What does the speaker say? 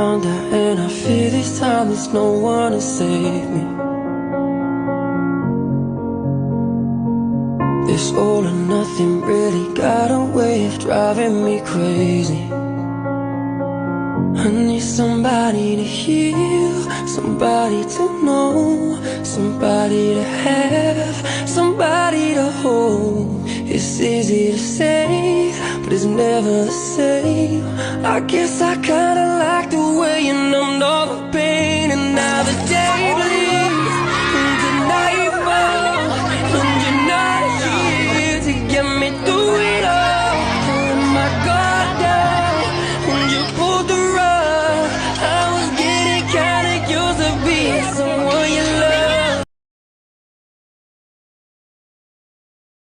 And I fear this time there's no one to save me. This all or nothing really got a way of driving me crazy. I need somebody to heal, somebody to know, somebody to have, somebody to hold. It's easy to say, but it's never the same. I guess I kinda like the way you numbed all the